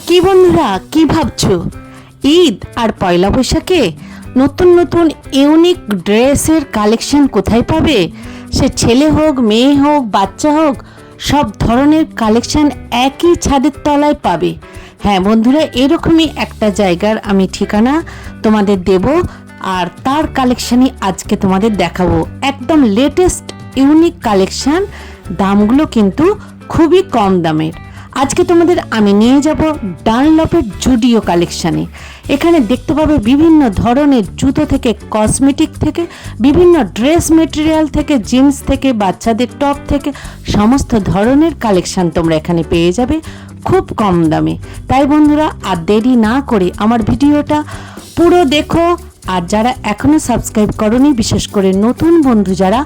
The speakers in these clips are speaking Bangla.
কি বন্ধুরা, কি ভাবছো? ঈদ আর পয়লা বৈশাখে নতুন নতুন ইউনিক ড্রেসের কালেকশন কোথায় পাবে? সে ছেলে হোক, মেয়ে হোক, বাচ্চা হোক, সব ধরনের কালেকশন একই ছাদের তলায় পাবে। হ্যাঁ বন্ধুরা, এরকমই একটা জায়গার আমি ঠিকানা তোমাদের দেব, আর তার কালেকশনই আজকে তোমাদের দেখাবো। একদম লেটেস্ট ইউনিক কালেকশন, দামগুলো কিন্তু খুবই কম দামের। আজকে তোমাদের আমি নিয়ে যাব ডানলপের জুডিও কালেকশানে। এখানে দেখতে পাবে বিভিন্ন ধরনের জুতো থেকে, কসমেটিক থেকে, বিভিন্ন ড্রেস মেটেরিয়াল থেকে, জিন্স থেকে, বাচ্চাদের টপ থেকে সমস্ত ধরনের কালেকশান তোমরা এখানে পেয়ে যাবে খুব কম দামে। তাই বন্ধুরা, আর দেরি না করে আমার ভিডিওটা পুরো দেখো। আর যারা এখনও সাবস্ক্রাইব করনি, বিশেষ করে নতুন বন্ধু যারা,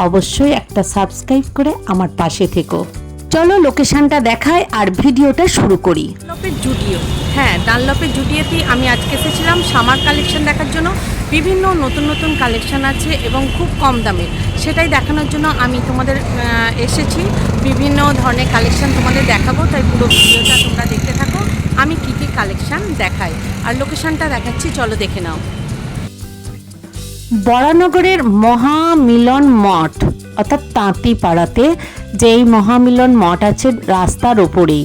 অবশ্যই একটা সাবস্ক্রাইব করে আমার পাশে থেকো। চলো লোকেশনটা দেখায় আর ভিডিওটা শুরু করি। ডানলপের জুডিও, হ্যাঁ ডানলপের জুডিওতেই আমি আজকে এসেছিলাম সামার কালেকশন দেখার জন্য। বিভিন্ন নতুন নতুন কালেকশন আছে এবং খুব কম দামে, সেটাই দেখানোর জন্য আমি তোমাদের এসেছি। বিভিন্ন ধরনের কালেকশন তোমাদের দেখাবো, তাই পুরো ভিডিওটা তোমরা দেখতে থাকো। আমি কী কী কালেকশন দেখাই আর লোকেশনটা দেখাচ্ছি, চলো দেখে নাও। বরানগরের মহামিলন মঠ অর্থাৎ তাঁতিপাড়াতে যে এই মহামিলন মঠ আছে রাস্তার ওপরেই,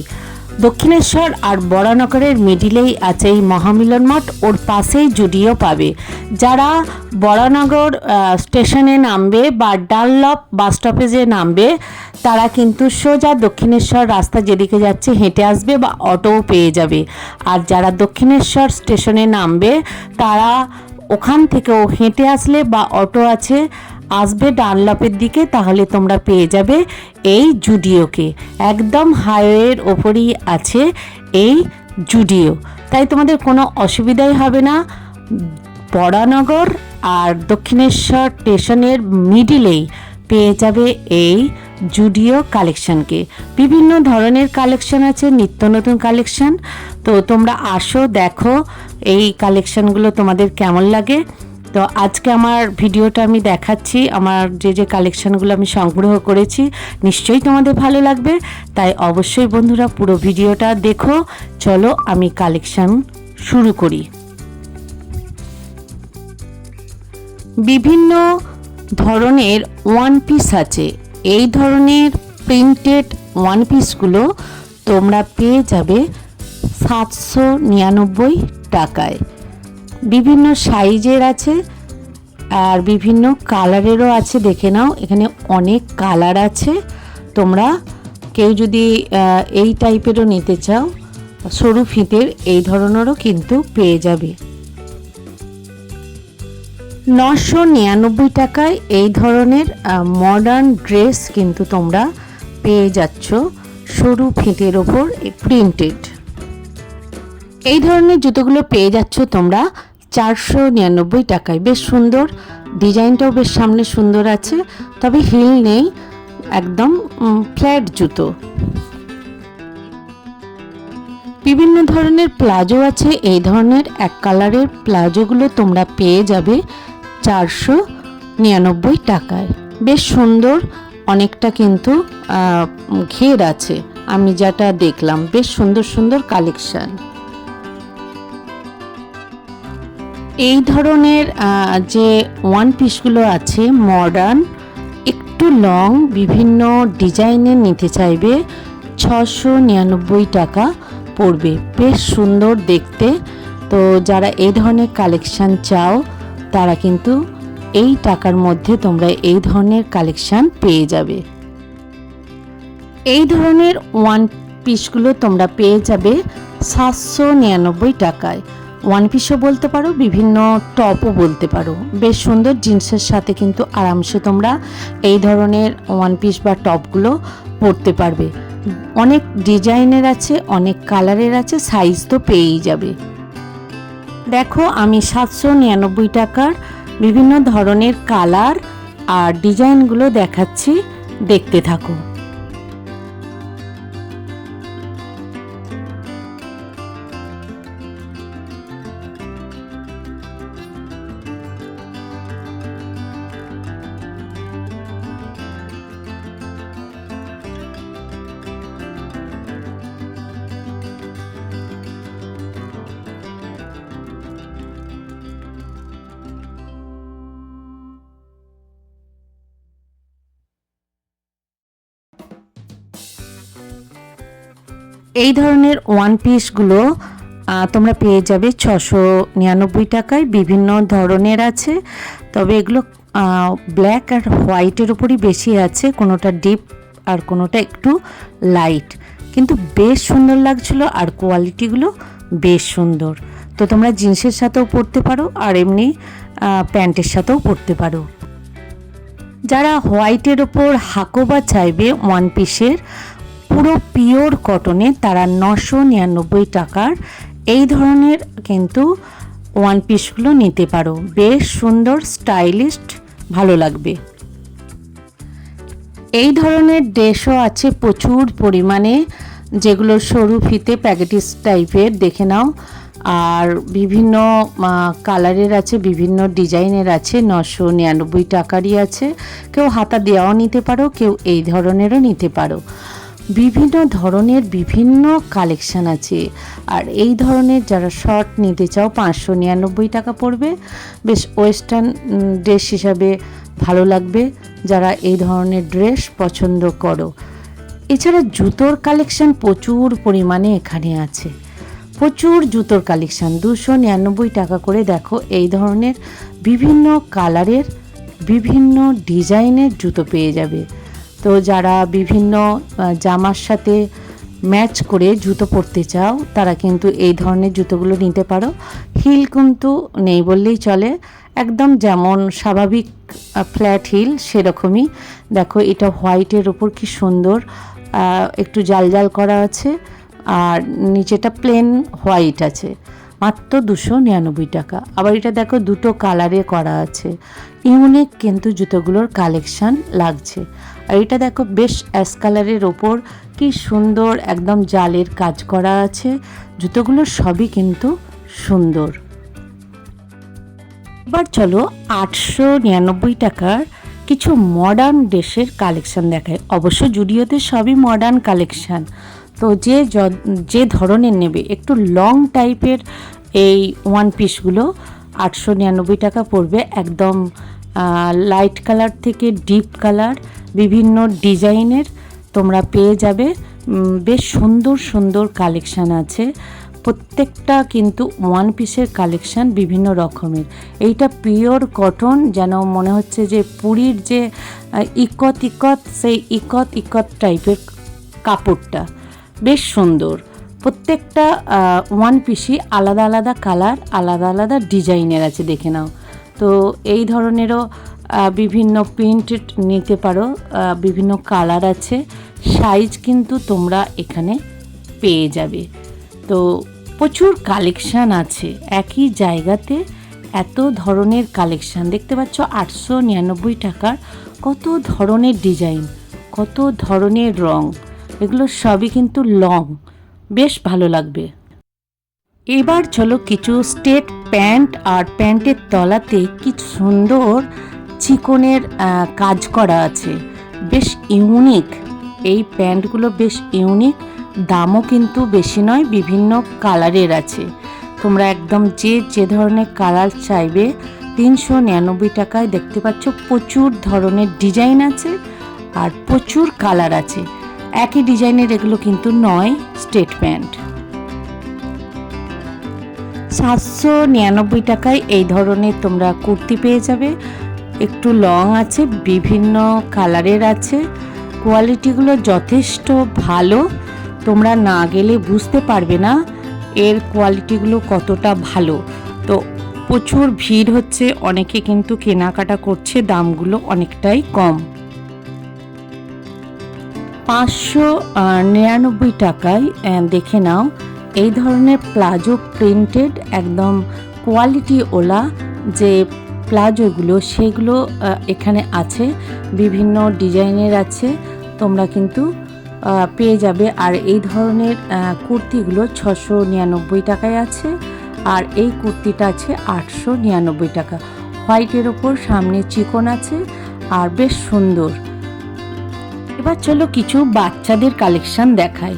দক্ষিণেশ্বর আর বরানগরের মিডিলেই আছে এই মহামিলন মঠ। ওর পাশেই জুডিও পাবে। যারা বরানগর স্টেশনে নামবে বা ডানলপ বাস স্টপেজে নামবে, তারা কিন্তু সোজা দক্ষিণেশ্বর রাস্তা যেদিকে যাচ্ছে হেঁটে আসবে বা অটোও পেয়ে যাবে। আর যারা দক্ষিণেশ্বর স্টেশনে নামবে, তারা ওখান থেকেও হেঁটে আসলে বা অটো আছে, আসবে ডানলপের দিকে, তাহলে তোমরা পেয়ে যাবে এই জুডিওকে। একদম হাইওয়ের ওপরই আছে এই জুডিও, তাই তোমাদের কোনো অসুবিধাই হবে না। বরানগর আর দক্ষিণেশ্বর স্টেশনের মিডিলেই পেয়ে যাবে এই জুডিও কালেকশনকে। বিভিন্ন ধরনের কালেকশন আছে, নিত্য নতুন কালেকশন। তো তোমরা আসো, দেখো এই কালেকশনগুলো তোমাদের কেমন লাগে। তো আজকে আমার ভিডিওটা আমি দেখাচ্ছি, আমার যে যে কালেকশনগুলো আমি সংগ্রহ করেছি, নিশ্চয়ই তোমাদের ভালো লাগবে। তাই অবশ্যই বন্ধুরা পুরো ভিডিওটা দেখো। চলো আমি কালেকশন শুরু করি। বিভিন্ন ধরনের ওয়ান পিস আছে। এই ধরনের প্রিন্টেড ওয়ান পিসগুলো তোমরা পেয়ে যাবে 799 টাকায়। বিভিন্ন সাইজের আছে আর বিভিন্ন কালারেরও আছে, দেখে নাও। এখানে অনেক কালার আছে। তোমরা কেউ যদি এই টাইপেরও নিতে চাও, সরু ফিতের এই ধরনেরও কিন্তু পেয়ে যাবে। 999 টাকায় এই ধরনের মডার্ন ড্রেস কিন্তু তোমরা পেয়ে যাচ্ছ সরু ফিতের ওপর প্রিন্টেড। এই ধরনের জুতোগুলো পেয়ে যাচ্ছ তোমরা 499 টাকায়। বেশ সুন্দর, ডিজাইনটাও বেশ সামনে সুন্দর আছে, তবে হিল নেই, একদম ফ্ল্যাট জুতো। বিভিন্ন ধরনের প্লাজো আছে। এই ধরনের এক কালারের প্লাজোগুলো তোমরা পেয়ে যাবে 499 টাকায়। বেশ সুন্দর, অনেকটা কিন্তু ঘের আছে, আমি যেটা দেখলাম। বেশ সুন্দর সুন্দর কালেকশন। এই ধরনের যে ওয়ান পিসগুলো আছে মডার্ন, একটু লং, বিভিন্ন ডিজাইনের নিতে চাইবে 699 টাকা পড়বে। বেশ সুন্দর দেখতে। তো যারা এই ধরনের কালেকশান চাও, তারা কিন্তু এই টাকার মধ্যে তোমরা এই ধরনের কালেকশান পেয়ে যাবে। এই ধরনের ওয়ান পিসগুলো তোমরা পেয়ে যাবে 799 টাকায়। ওয়ান পিসও বলতে পারো, বিভিন্ন টপও বলতে পারো। বেশ সুন্দর, জিন্সের সাথে কিন্তু আরামসে তোমরা এই ধরনের ওয়ান পিস বা টপগুলো পরতে পারবে। অনেক ডিজাইনের আছে, অনেক কালারের আছে, সাইজ তো পেয়েই যাবে। দেখো আমি 799 টাকার বিভিন্ন ধরনের কালার আর ডিজাইনগুলো দেখাচ্ছি, দেখতে থাকো। এই ধরনের ওয়ান পিসগুলো তোমরা পেয়ে যাবে 699 টাকায়। বিভিন্ন ধরনের আছে, তবে এগুলো ব্ল্যাক আর হোয়াইটের উপরই বেশি আছে, কোনোটা ডিপ আর কোনোটা একটু লাইট, কিন্তু বেশ সুন্দর লাগছিল আর কোয়ালিটিগুলো বেশ সুন্দর। তো তোমরা জিন্সের সাথেও পরতে পারো আর এমনি প্যান্টের সাথেও পরতে পারো। যারা হোয়াইটের ওপর হাকোবা চাইবে ওয়ান পিসের পুরো পিওর কটনে, তারা 999 টাকার এই ধরনের কিন্তু ওয়ান পিসগুলো নিতে পারো। বেশ সুন্দর, স্টাইলিস্ট, ভালো লাগবে। এই ধরনের ড্রেসও আছে প্রচুর পরিমাণে, যেগুলো সরু ফিতে প্যাকেটিস টাইপের, দেখে নাও। আর বিভিন্ন কালারের আছে, বিভিন্ন ডিজাইনের আছে। 999 টাকারই আছে। কেউ হাতা দেওয়াও নিতে পারো, কেউ এই ধরনেরও নিতে পারো। বিভিন্ন ধরনের বিভিন্ন কালেকশান আছে। আর এই ধরনের যারা শর্ট নিতে চাও 599 টাকা পড়বে। বেশ ওয়েস্টার্ন ড্রেস হিসাবে ভালো লাগবে যারা এই ধরনের ড্রেস পছন্দ করো। এছাড়া জুতোর কালেকশান প্রচুর পরিমাণে এখানে আছে, প্রচুর জুতোর কালেকশান। 299 টাকা করে দেখো এই ধরনের বিভিন্ন কালারের বিভিন্ন ডিজাইনের জুতো পেয়ে যাবে। তো যারা বিভিন্ন জামার সাথে ম্যাচ করে জুতো পরতে চাও তারা কিন্তু এই ধরনের জুতোগুলো নিতে পারো। হিল কিন্তু নেই বললেই চলে, একদম যেমন স্বাভাবিক ফ্ল্যাট হিল সেরকমই। দেখো এটা হোয়াইটের ওপর কি সুন্দর একটু জাল জাল করা আছে, আর নিচেটা প্লেন হোয়াইট আছে, মাত্র 299 টাকা। আবার এটা দেখো দুটো কালারে করা আছে, ইউনিক কিন্তু জুতোগুলোর কালেকশান লাগছে। আর এটা দেখো বেশ অ্যাশ কালারের ওপর কি সুন্দর একদম জালের কাজ করা আছে, জুতোগুলো সবই কিন্তু সুন্দর। এবার চলো 899 টাকার কিছু মডার্ন ড্রেসের কালেকশান দেখায়। অবশ্য জুডিওতে সবই মডার্ন কালেকশান। তো যে ধরনের নেবে একটু লং টাইপের এই ওয়ান পিসগুলো 899 টাকা পড়বে। একদম লাইট কালার থেকে ডিপ কালার বিভিন্ন ডিজাইনের তোমরা পেয়ে যাবে। বেশ সুন্দর সুন্দর কালেকশান আছে, প্রত্যেকটা কিন্তু ওয়ান পিসের কালেকশান বিভিন্ন রকমের। এইটা পিওর কটন, যেন মনে হচ্ছে যে পুরীর যে ইকত সেই ইকত টাইপের কাপড়টা বেশ সুন্দর। প্রত্যেকটা ওয়ান পিসই আলাদা আলাদা কালার, আলাদা আলাদা ডিজাইনের আছে, দেখে নাও। তো এই ধরনেরও বিভিন্ন প্রিন্টেড নিতে পারো, বিভিন্ন কালার আছে, সাইজ কিন্তু তোমরা এখানে পেয়ে যাবে। তো প্রচুর কালেকশান আছে একই জায়গাতে, এত ধরনের কালেকশান দেখতে পাচ্ছ। 899 টাকার কত ধরনের ডিজাইন, কত ধরনের রং, এগুলো সবই কিন্তু লং, বেশ ভালো লাগবে। এবার চলো কিছু স্টেট প্যান্ট আর প্যান্টের তলাতে কি সুন্দর চিকনের কাজ করা আছে, বেশ ইউনিক। এই প্যান্টগুলো বেশ ইউনিক, দামও কিন্তু বেশি নয়, বিভিন্ন কালারের আছে। তোমরা একদম যে ধরনের কালার চাইবে 399 টাকায় দেখতে পাচ্ছ। প্রচুর ধরনের ডিজাইন আছে আর প্রচুর কালার আছে। একই ডিজাইনের এগুলো কিন্তু নয় স্টেট প্যান্ট। 799 টাকায় এই ধরনের তোমরা কুর্তি পেয়ে যাবে, একটু লং আছে, বিভিন্ন কালারের আছে। কোয়ালিটিগুলো যথেষ্ট ভালো, তোমরা না গেলে বুঝতে পারবে না এর কোয়ালিটিগুলো কতটা ভালো। তো প্রচুর ভিড় হচ্ছে, অনেকে কিন্তু কেনাকাটা করছে, দামগুলো অনেকটাই কম। 599 টাকায় দেখে নাও এই ধরনের প্লাজো প্রিন্টেড একদম কোয়ালিটি ওলা যে প্লাজোগুলো, সেগুলো এখানে আছে, বিভিন্ন ডিজাইনের আছে, তোমরা কিন্তু পেয়ে যাবে। আর এই ধরনের কুর্তিগুলো 699 টাকায় আছে, আর এই কুর্তিটা আছে 899 টাকা। হোয়াইটের ওপর সামনে চিকন আছে আর বেশ সুন্দর। এবার চলো কিছু বাচ্চাদের কালেকশন দেখাই।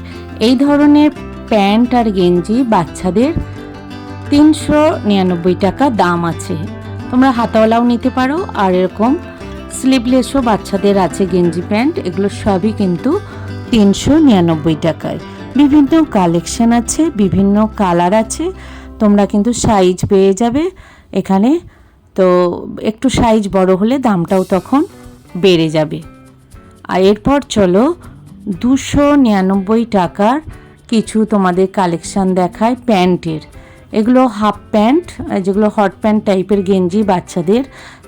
এই ধরনের প্যান্ট আর গেঞ্জি বাচ্চাদের 399 টাকা দাম আছে। তোমরা হাতাওয়ালাও নিতে পারো, আর এরকম স্লিভলেসও বাচ্চাদের আছে গেঞ্জি প্যান্ট, এগুলো সবই কিন্তু 399 টাকায়। বিভিন্ন কালেকশন আছে, বিভিন্ন কালার আছে, তোমরা কিন্তু সাইজ পেয়ে যাবে এখানে। তো একটু সাইজ বড় হলে দামটাও তখন বেড়ে যাবে। আর এরপর চলো 299 টাকার কিছু তোমাদের কালেকশান দেখায় প্যান্টের। এগুলো হাফ প্যান্ট, যেগুলো হট প্যান্ট টাইপের গেঞ্জি বাচ্চাদের,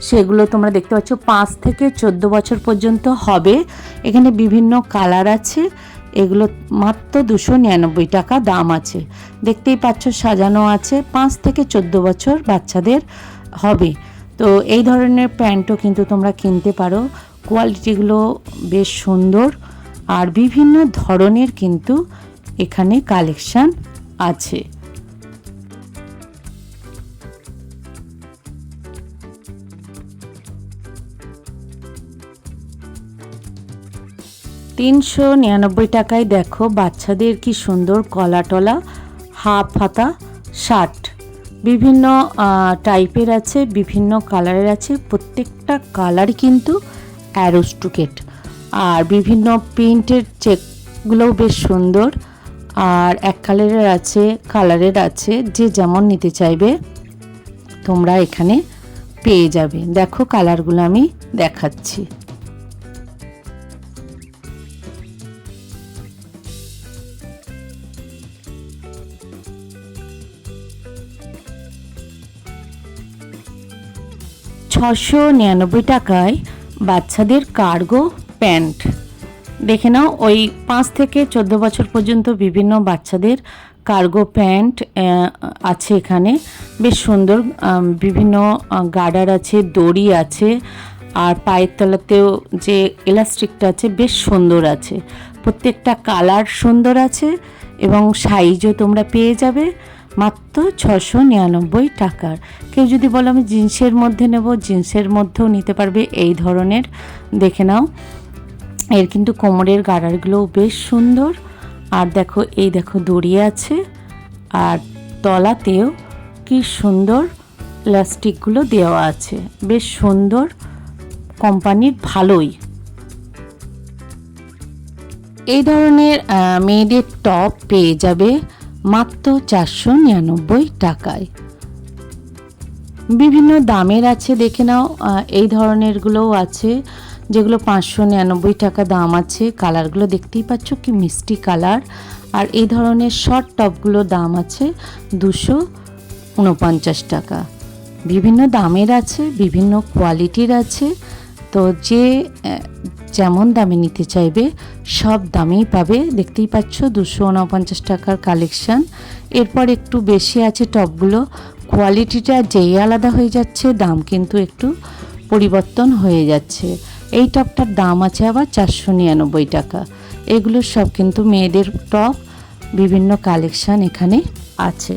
সেগুলো তোমরা দেখতে পাচ্ছ 5 থেকে 14 বছর পর্যন্ত হবে। এখানে বিভিন্ন কালার আছে, এগুলো মাত্র 299 টাকা দাম আছে। দেখতেই পাচ্ছ সাজানো আছে, 5 থেকে 14 বছর বাচ্চাদের হবে। তো এই ধরনের প্যান্টও কিন্তু তোমরা কিনতে পারো, কোয়ালিটিগুলো বেশ সুন্দর আর বিভিন্ন ধরনের কিন্তু এখানে কালেকশান আছে। $399 টাকায় দেখো বাচ্চাদের কি সুন্দর কলাটলা হাফ হাতা শার্ট, বিভিন্ন টাইপের আছে, বিভিন্ন কালারের আছে, প্রত্যেকটা কালারই কিন্তু অ্যারোস্টুকেট আর বিভিন্ন প্রিন্টের চেকগুলোও বেশ সুন্দর। আর এক কালারের আছে, কালারের আছে, যে যেমন নিতে চাইবে তোমরা এখানে পেয়ে যাবে। দেখো কালারগুলো আমি দেখাচ্ছি। $699 টাকায় বাচ্চাদের কার্গো প্যান্ট। দেখে নাও, ওই 5 থেকে 14 বছর পর্যন্ত বিভিন্ন বাচ্চাদের কার্গো প্যান্ট আছে এখানে, বেশ সুন্দর। বিভিন্ন গার্ডার আছে, দড়ি আছে, আর পায়ের তলাতেও যে এলাস্টিকটা আছে বেশ সুন্দর আছে। প্রত্যেকটা কালার সুন্দর আছে এবং সাইজও তোমরা পেয়ে যাবে মাত্র 699 টাকার। কেউ যদি বলো আমি জিন্সের মধ্যে নেব, জিন্সের মধ্যেও নিতে পারবে এই ধরনের। দেখে নাও, এর কিন্তু কোমরের গার্ডারগুলোও বেশ সুন্দর। আর দেখো, এই দেখো দড়ি আছে, আর তলাতেও কি সুন্দর ইলাস্টিকগুলো দেওয়া আছে, বেশ সুন্দর, কোম্পানির ভালোই। এই ধরনের মেয়েদের টপ পেয়ে যাবে মাত্র 499 টাকায়। বিভিন্ন দামের আছে, দেখে নাও। এই ধরনেরগুলোও আছে যেগুলো 599 টাকা দাম আছে। কালারগুলো দেখতেই পাচ্ছ কি মিষ্টি কালার। আর এই ধরনের শর্ট টপগুলো দাম আছে 249 টাকা। বিভিন্ন দামের আছে, বিভিন্ন কোয়ালিটির আছে। তো যে যেমন দামে নিতে চাইবে সব দামেই পাবে। দেখতেই পাচ্ছ 249 টাকার কালেকশান। এরপর একটু বেশি আছে টপগুলো, কোয়ালিটিটা যেই আলাদা হয়ে যাচ্ছে দাম কিন্তু একটু পরিবর্তন হয়ে যাচ্ছে। এই টপটার দাম আছে আবার 499 টাকা। এগুলো সব কিন্তু মেয়েদের টপ, বিভিন্ন কালেকশান এখানে আছে।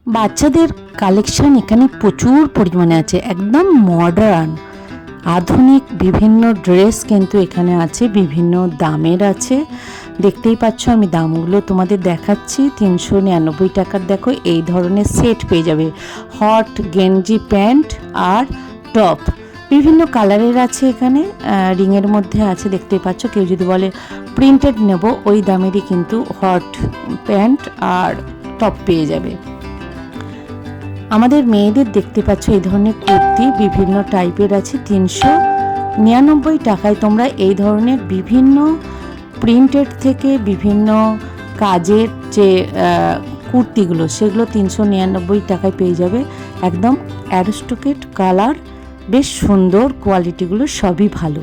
বাচ্চাদের কালেকশন এখানে প্রচুর পরিমাণে আছে, একদম মডার্ন আধুনিক বিভিন্ন ড্রেস কিন্তু এখানে আছে, বিভিন্ন দামের আছে। দেখতেই পাচ্ছ, আমি দামগুলো তোমাদের দেখাচ্ছি। 399 টাকার দেখো এই ধরনের সেট পেয়ে যাবে, হট গেঞ্জি প্যান্ট আর টপ, বিভিন্ন কালারের আছে এখানে, রিংয়ের মধ্যে আছে। দেখতেই পাচ্ছ, কেউ যদি বলে প্রিন্টেড নেব ওই দামেরই কিন্তু হট প্যান্ট আর টপ পেয়ে যাবে। আমাদের মেয়েদের দেখতে পাচ্ছ এই ধরনের কুর্তি বিভিন্ন টাইপের আছে। 399 টাকায় তোমরা এই ধরনের বিভিন্ন প্রিন্টেড থেকে বিভিন্ন কাজের যে কুর্তিগুলো সেগুলো 399 টাকায় পেয়ে যাবে। একদম অ্যারিস্টোক্রেট কালার, বেশ সুন্দর, কোয়ালিটিগুলো সবই ভালো।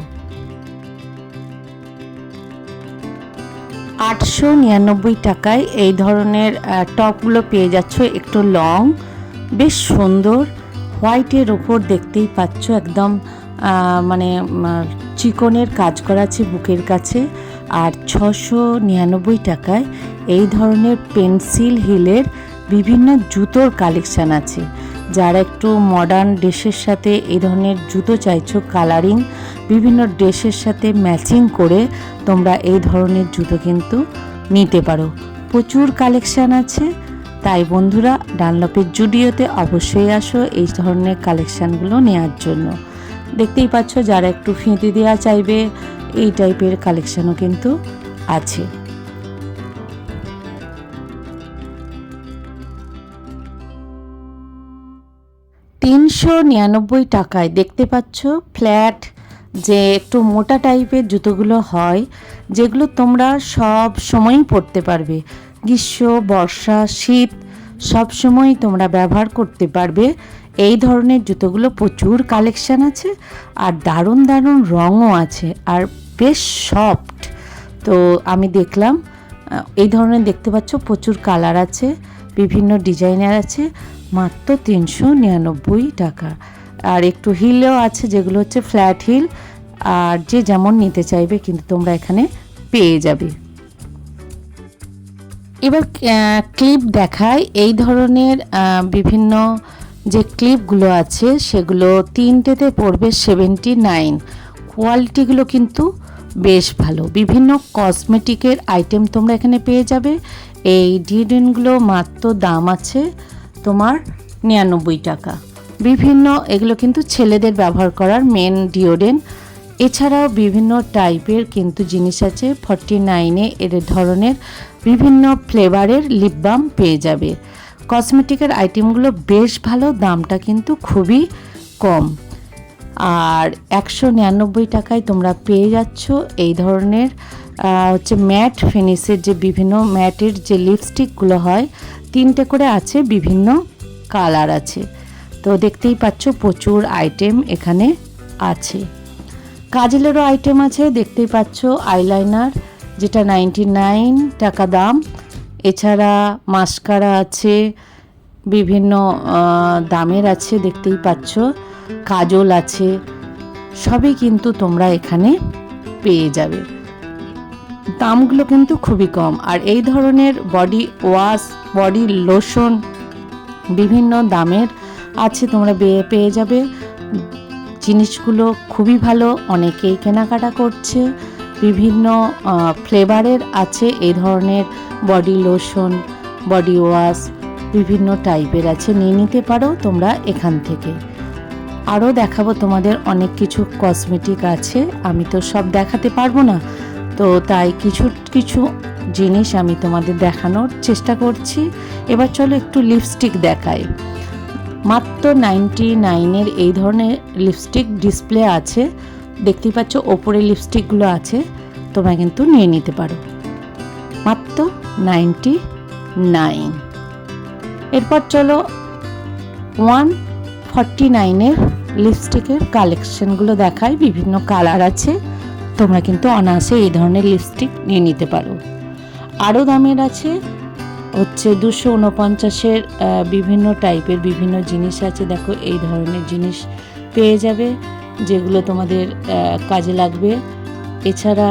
899 টাকায় এই ধরনের টপগুলো পেয়ে যাচ্ছ, একটু লং, বেশ সুন্দর, হোয়াইটের ওপর দেখতেই পাচ্ছ একদম মানে চিকনের কাজ করা আছে বুকের কাছে। আর 699 টাকায় এই ধরনের পেন্সিল হিলের বিভিন্ন জুতোর কালেকশান আছে। যারা একটু মডার্ন ড্রেসের সাথে এই ধরনের জুতো চাইছো, কালারিং বিভিন্ন ড্রেসের সাথে ম্যাচিং করে তোমরা এই ধরনের জুতো কিন্তু নিতে পারো। প্রচুর কালেকশান আছে, তাই বন্ধুরা, ডানলপের জুডিওতে অবশ্যই আসো এই ধরনের কালেকশানগুলো নেওয়ার জন্য। দেখতেই পাচ্ছ, যারা একটু ফিতে দেওয়া চাইবে এই টাইপের কালেকশানও কিন্তু আছে। $399 দেখতে পাচ্ছ ফ্ল্যাট যে একটু মোটা টাইপের জুতোগুলো হয়, যেগুলো তোমরা সব সময়ই পরতে পারবে। গ্রীষ্ম, বর্ষা, শীত সব সময়ই তোমরা ব্যবহার করতে পারবে। এই ধরনের জুতোগুলো প্রচুর কালেকশান আছে, আর দারুণ দারুণ রঙও আছে, আর বেশ সফট। তো আমি দেখলাম এই ধরনের, দেখতে পাচ্ছ প্রচুর কালার আছে, বিভিন্ন ডিজাইনের আছে, মাত্র $399। আর একটু হিলও আছে, যেগুলো হচ্ছে ফ্ল্যাট হিল, আর যে যেমন নিতে চাইবে কিন্তু তোমরা এখানে পেয়ে যাবে। এবার ক্লিপ দেখায়। এই ধরনের বিভিন্ন যে ক্লিপগুলো আছে সেগুলো তিনটেতে পড়বে $79। কোয়ালিটিগুলো কিন্তু বেশ ভালো। বিভিন্ন কসমেটিকের আইটেম তোমরা এখানে পেয়ে যাবে। এই ডিওড্রেন্টগুলো মাত্র দাম আছে তোমার $99। বিভিন্ন এগুলো কিন্তু ছেলেদের ব্যবহার করার মেন ডিওড্রেন্ট। এছাড়াও বিভিন্ন টাইপের কিন্তু জিনিস আছে। 49-এ এর ধরনের বিভিন্ন ফ্লেভারের লিপ বাম পেয়ে যাবে। কসমেটিকের আইটেমগুলো বেশ ভালো, দামটা কিন্তু খুবই কম। আর $199 তোমরা পেয়ে যাচ্ছ এই ধরনের হচ্ছে ম্যাট ফিনিশের, যে বিভিন্ন ম্যাটের যে লিপস্টিকগুলো হয়, 3টে করে আছে, বিভিন্ন কালার আছে। তো দেখতেই পাচ্ছ প্রচুর আইটেম এখানে আছে। কাজলেরও আইটেম আছে, দেখতেই পাচ্ছ আইলাইনার, যেটা $99 দাম। এছাড়া মাস্কারা আছে, বিভিন্ন দামের আছে, দেখতেই পাচ্ছ কাজল আছে, সবই কিন্তু তোমরা এখানে পেয়ে যাবে। দামগুলো কিন্তু খুবই কম। আর এই ধরনের বডি ওয়াশ, বডি লোশন বিভিন্ন দামের আছে, তোমরা পেয়ে যাবে। জিনিসগুলো খুবই ভালো, অনেকেই কেনাকাটা করছে। বিভিন্ন ফ্লেভারের আছে এই ধরনের বডি লোশন, বডি ওয়াশ, বিভিন্ন টাইপের আছে, নিয়ে নিতে পারো তোমরা এখান থেকে। আরও দেখাবো তোমাদের অনেক কিছু কসমেটিক আছে, আমি তো সব দেখাতে পারবো না, তো তাই কিছু কিছু জিনিস আমি তোমাদের দেখানোর চেষ্টা করছি। এবার চলো একটু লিপস্টিক দেখাই। মাত্র $99-এর এই ধরনের লিপস্টিক ডিসপ্লে আছে, দেখতেই পাচ্ছ ওপরে লিপস্টিকগুলো আছে, তোমরা কিন্তু নিয়ে নিতে পারো মাত্র $99। এরপর চলো 149-এর লিপস্টিকের কালেকশনগুলো দেখাই। বিভিন্ন কালার আছে, তোমরা কিন্তু অনায়াসে এই ধরনের লিপস্টিক নিয়ে নিতে পারো। আরও দামের আছে হচ্ছে 249-এর বিভিন্ন টাইপের বিভিন্ন জিনিস আছে। দেখো এই ধরনের জিনিস পেয়ে যাবে, যেগুলো তোমাদের কাজে লাগবে। এছাড়া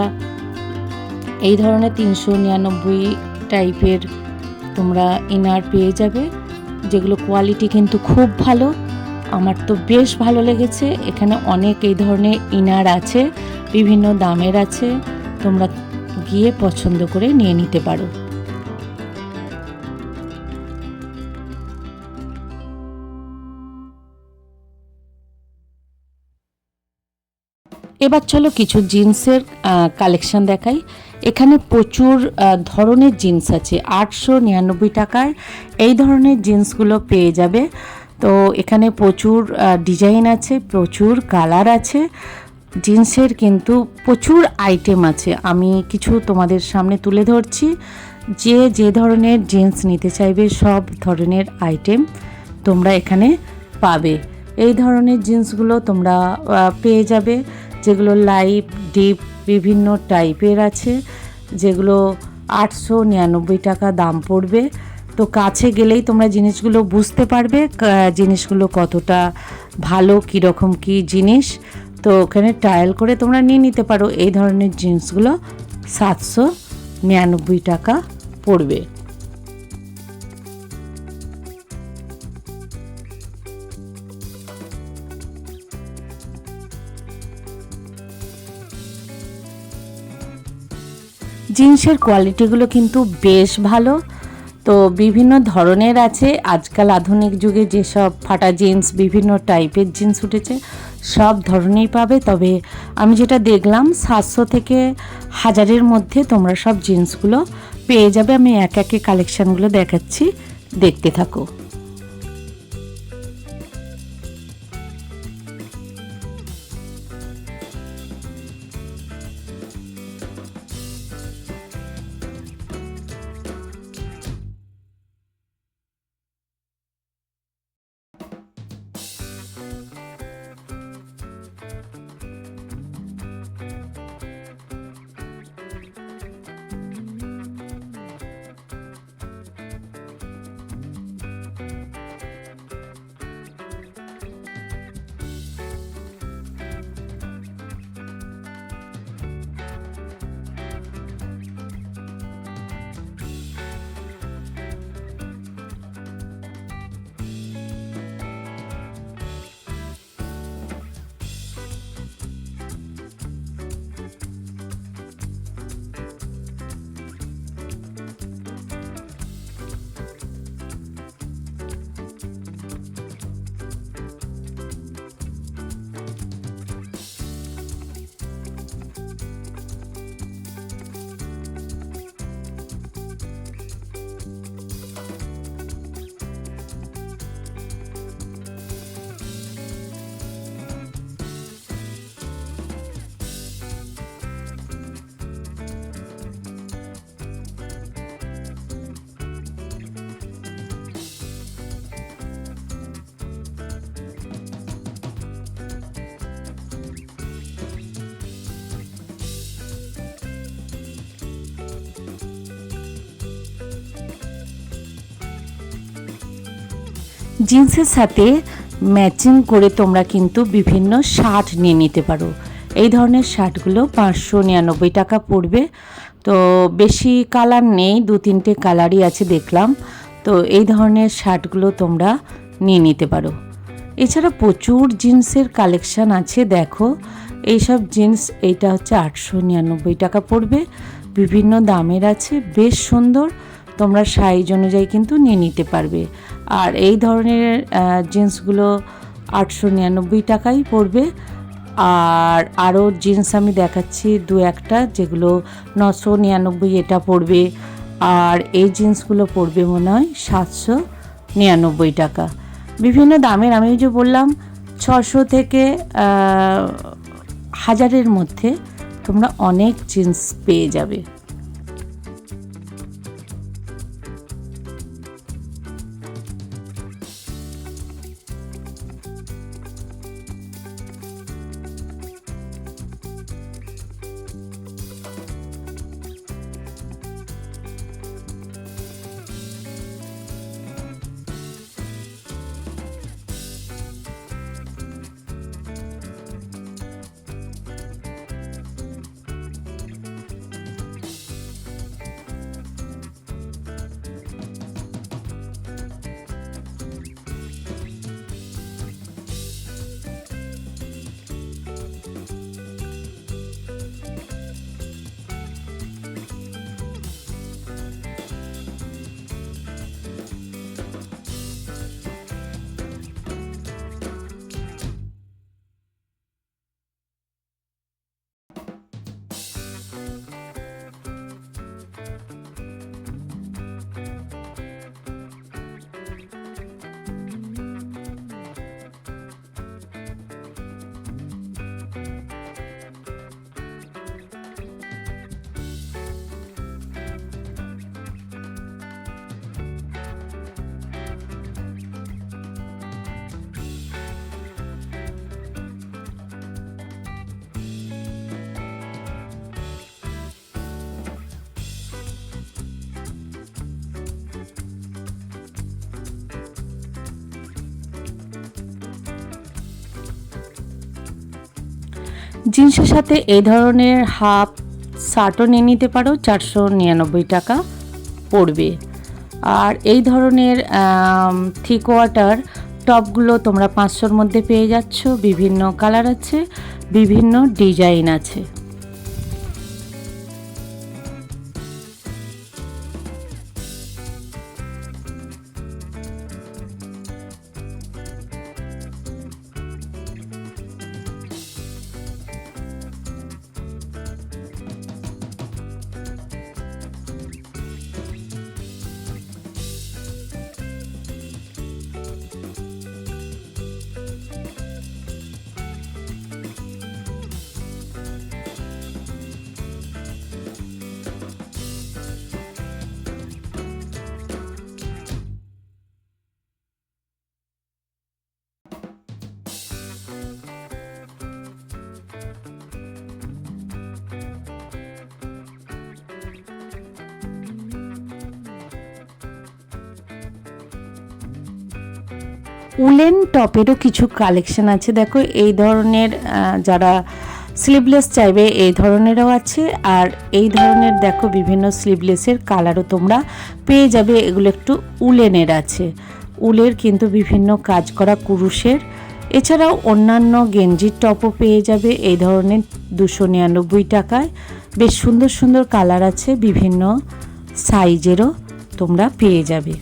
এই ধরনের 399 টাইপের তোমরা ইনার পেয়ে যাবে, যেগুলো কোয়ালিটি কিন্তু খুব ভালো, আমার তো বেশ ভালো লেগেছে। এখানে অনেক এই ধরনের ইনার আছে, বিভিন্ন দামের আছে, তোমরা গিয়ে পছন্দ করে নিয়ে নিতে পারো। এবার চলো কিছু জিন্সের কালেকশন দেখাই। এখানে প্রচুর ধরনের জিন্স আছে, $899 এই ধরনের জিন্সগুলো পেয়ে যাবে। তো এখানে প্রচুর ডিজাইন আছে, প্রচুর কালার আছে, জিন্সের কিন্তু প্রচুর আইটেম আছে। আমি কিছু তোমাদের সামনে তুলে ধরছি, যে ধরনের জিন্স নিতে চাইবে সব ধরনের আইটেম তোমরা এখানে পাবে। এই ধরনের জিন্সগুলো তোমরা পেয়ে যাবে, যেগুলো লাইট ডিপ বিভিন্ন টাইপের আছে, যেগুলো $899 দাম পড়বে। তো কাছে গেলেই তোমরা জিনিসগুলো বুঝতে পারবে জিনিসগুলো কতটা ভালো, কীরকম কী জিনিস। তো ওখানে ট্রায়াল করে তোমরা নিয়ে নিতে পারো। এই ধরনের জিন্সগুলো $799 পড়বে। জিন্সের কোয়ালিটিগুলো কিন্তু বেশ ভালো। তো তো বিভিন্ন ধরনের আছে। আজকাল আধুনিক যুগে যেসব ফাটা জিন্স, বিভিন্ন টাইপের জিন্স উঠেছে, সব ধরনেরই পাবে। তবে আমি যেটা দেখলাম 700 থেকে 1000-এর মধ্যে তোমরা সব জিন্সগুলো পেয়ে যাবে। আমি এক একে কালেকশানগুলো দেখাচ্ছি, দেখতে থাকো। জিন্সের সাথে ম্যাচিং করে তোমরা কিন্তু বিভিন্ন শার্ট নিয়ে নিতে পারো। এই ধরনের শার্টগুলো 599 টাকা পড়বে। তো বেশি কালার নেই, 2-3টে কালারই আছে দেখলাম। তো এই ধরনের শার্টগুলো তোমরা নিয়ে নিতে পারো। এছাড়া প্রচুর জিন্সের কালেকশান আছে, দেখো এইসব জিন্স। এইটা হচ্ছে 899 টাকা পড়বে, বিভিন্ন দামের আছে, বেশ সুন্দর। তোমরা সাইজ অনুযায়ী কিন্তু নিয়ে নিতে পারবে। আর এই ধরনের জিন্সগুলো 899 টাকাই পড়বে। আর আরও জিন্স আমি দেখাচ্ছি 2-1টা, যেগুলো 999, এটা পড়বে। আর এই জিন্সগুলো পড়বে মনে হয় 799 টাকা। বিভিন্ন দামের, আমি যে বললাম 600 থেকে 1000-এর মধ্যে তোমরা অনেক জিন্স পেয়ে যাবে। জিন্সের সাথে এই ধরনের হাফ শার্টও নিয়ে নিতে পারো, 499 টাকা পড়বে। আর এই ধরনের থ্রি কোয়ার্টার টপগুলো তোমরা 500-র মধ্যে পেয়ে যাচ্ছ। বিভিন্ন কালার আছে, বিভিন্ন ডিজাইন আছে। উলেন টপেরও কিছু কালেকশন আছে। দেখো এই ধরনের যারা স্লিভলেস চাইবে এই ধরনেরও আছে, আর এই ধরনের দেখো বিভিন্ন স্লিভলেসের কালারও তোমরা পেয়ে যাবে। এগুলো একটু উলেনের আছে, উলের কিন্তু বিভিন্ন কাজ করা কুরুশের। এছাড়াও অন্যান্য গেঞ্জির টপও পেয়ে যাবে এই ধরনের 299 টাকায়। বেশ সুন্দর সুন্দর কালার আছে, বিভিন্ন সাইজেরও তোমরা পেয়ে যাবে।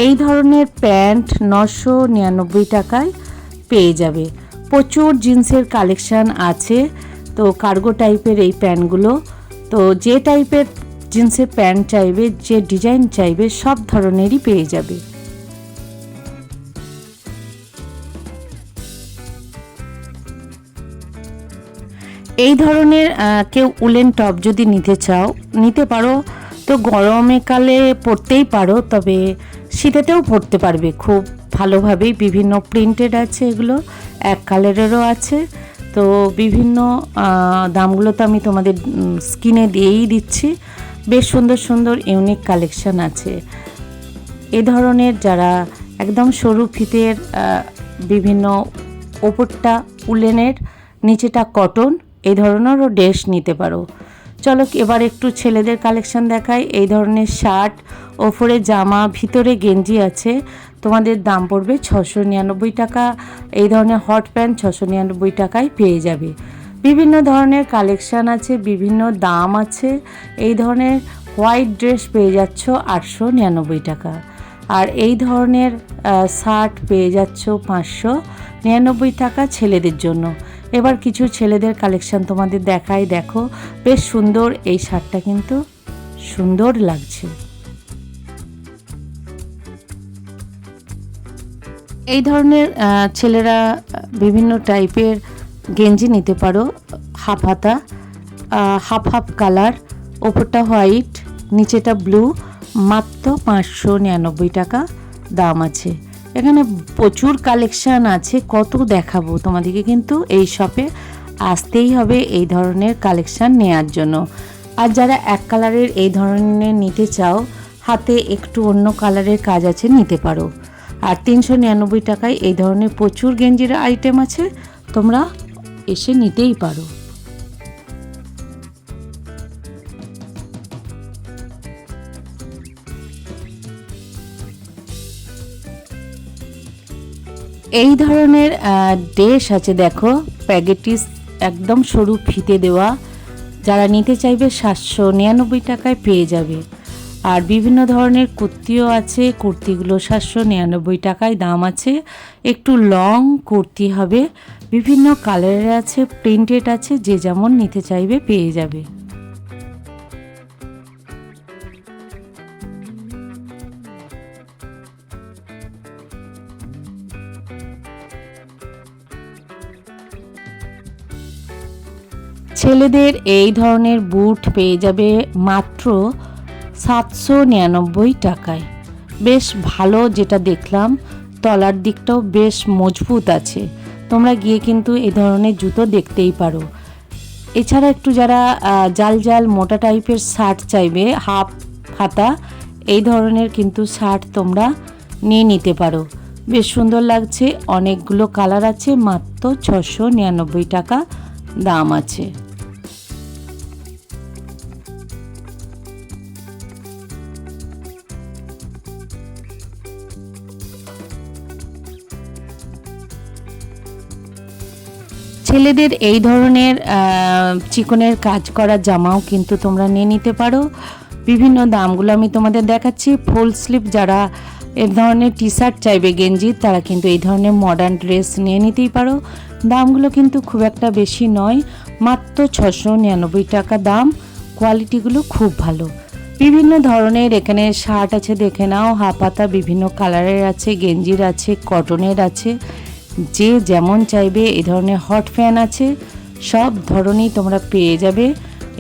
এই ধরনের প্যান্ট 999 টাকায় পেয়ে যাবে। প্রচুর জিন্সের কালেকশান আছে। তো কার্গো টাইপের এই প্যান্টগুলো, তো যে টাইপের জিন্সের প্যান্ট চাইবে, যে ডিজাইন চাইবে, সব ধরনেরই পেয়ে যাবে। এই ধরনের কেউ উলেন টপ যদি নিতে চাও নিতে পারো। তো গরমে কালে পরতেই পারো, তবে শীতেতেও পরতে পারবে খুব ভালোভাবেই। বিভিন্ন প্রিন্টেড আছে, এগুলো এক কালারেরও আছে। তো বিভিন্ন দামগুলো তো আমি তোমাদের স্ক্রিনে দিয়েই দিচ্ছি। বেশ সুন্দর সুন্দর ইউনিক কালেকশান আছে। এ ধরনের যারা একদম সরু ফিতের বিভিন্ন ওপরটা উলেনের, নিচেটা কটন, এই ধরনেরও ড্রেস নিতে পারো। চলো এবার একটু ছেলেদের কালেকশন দেখাই। এই ধরনের শার্ট, ওপরে জামা, ভিতরে গেঞ্জি আছে। তোমাদের দাম পড়বে 699 টাকা। এই ধরনের হট প্যান্ট 699 টাকায় পেয়ে যাবে। বিভিন্ন ধরনের কালেকশান আছে, বিভিন্ন দাম আছে। এই ধরনের হোয়াইট ড্রেস পেয়ে যাচ্ছ 899 টাকা, আর এই ধরনের শার্ট পেয়ে যাচ্ছ 599 টাকা ছেলেদের জন্য। এবার কিছু ছেলেদের কালেকশান তোমাদের দেখাই। দেখো বেশ সুন্দর, এই শার্টটা কিন্তু সুন্দর লাগছে। এই ধরনের ছেলেরা বিভিন্ন টাইপের গেঞ্জি নিতে পারো। হাফ হাতা, হাফ হাফ কালার, ওপরটা হোয়াইট, নিচেটা ব্লু, মাত্র 599 টাকা দাম আছে। এখানে প্রচুর কালেকশান আছে, কত দেখাবো তোমাদেরকে, কিন্তু এই শপে আসতেই হবে এই ধরনের কালেকশান নেয়ার জন্য। আর যারা এক কালারের এই ধরনের নিতে চাও, হাতে একটু অন্য কালারের কাজ আছে, নিতে পারো। আর 399 টাকায় এই ধরনের প্রচুর গেঞ্জির আইটেম আছে, তোমরা এসে নিতেই পারো। এই ধরনের ড্রেস আছে, দেখো প্যাকেটিস একদম সরু ফিতে দেওয়া। যারা নিতে চাইবে 799 টাকায় পেয়ে যাবে। আর বিভিন্ন ধরনের কুর্তিও আছে, কুর্তিগুলো 799 টাকায় দাম আছে। একটু লং কুর্তি হবে, বিভিন্ন কালারের আছে, প্রিন্টেড আছে, যে যেমন নিতে চাইবে পেয়ে যাবে। ছেলেদের এই ধরনের বুট পেয়ে যাবে মাত্র 799 টাকায়। বেশ ভালো, যেটা দেখলাম তলার দিকটাও বেশ মজবুত আছে। তোমরা গিয়ে কিন্তু এই ধরনের জুতো দেখতেই পারো। এছাড়া একটু যারা জাল জাল মোটা টাইপের শার্ট চাইবে, হাফ হাতা, এই ধরনের কিন্তু শার্ট তোমরা নিয়ে নিতে পারো। বেশ সুন্দর লাগছে, অনেকগুলো কালার আছে, মাত্র 699 টাকা দাম আছে। ছেলেদের এই ধরনের চিকনের কাজ করা জামাও কিন্তু তোমরা নিয়ে নিতে পারো। বিভিন্ন দামগুলো আমি তোমাদের দেখাচ্ছি। ফুল স্লিভ যারা এই ধরনের টি শার্ট চাইবে, গেঞ্জি, তারা কিন্তু এই ধরনের মডার্ন ড্রেস নিয়ে নিতেই পারো। দামগুলো কিন্তু খুব একটা বেশি নয়, মাত্র 699 টাকা দাম। কোয়ালিটিগুলো খুব ভালো। বিভিন্ন ধরনের এখানে শার্ট আছে, দেখে নাও, হাফ হাতা, বিভিন্ন কালারের আছে, গেঞ্জির আছে, কটনের আছে, যে যেমন চাইবে। এই ধরনের হট ফ্যান আছে, সব ধরনেরই তোমরা পেয়ে যাবে।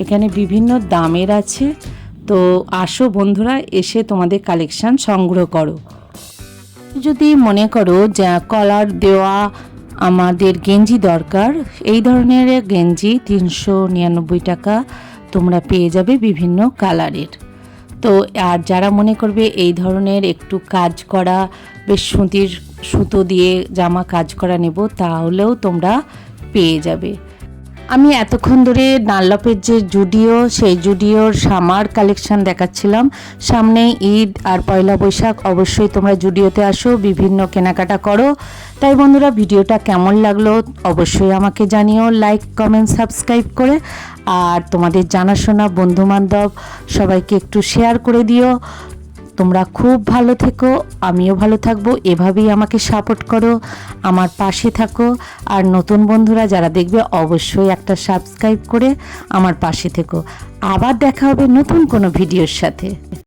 এখানে বিভিন্ন দামের আছে। তো আসো বন্ধুরা, এসে তোমাদের কালেকশান সংগ্রহ করো। যদি মনে করো যে কলার দেওয়া আমাদের গেঞ্জি দরকার, এই ধরনের গেঞ্জি 399 টাকা তোমরা পেয়ে যাবে বিভিন্ন কালারের। তো আর যারা মনে করবে এই ধরনের একটু কাজ করা, বেশ সুতির সুতো দিয়ে জামা কাজ করা নেব, তাহলেও তোমরা পেয়ে যাবে। আমি এতক্ষণ ধরে ডানলপের যে জুডিও, সেই জুডিওর সামার কালেকশন দেখাচ্ছিলাম। সামনে ঈদ আর পয়লা বৈশাখ, অবশ্যই তোমরা জুডিওতে আসো, বিভিন্ন কেনাকাটা করো। তাই বন্ধুরা, ভিডিওটা কেমন লাগলো অবশ্যই আমাকে জানিও, লাইক কমেন্ট সাবস্ক্রাইব করে। আর তোমাদের জানাশোনা বন্ধুবান্ধব সবাইকে একটু শেয়ার করে দিও। তোমরা খুব ভালো থেকো, আমিও ভালো থাকবো, এভাবেই আমাকে সাপোর্ট করো, আমার পাশে থাকো। আর নতুন বন্ধুরা যারা দেখবে অবশ্যই একটা সাবস্ক্রাইব করে আমার পাশে থেকো। আবার দেখা হবে নতুন কোনো ভিডিওর সাথে।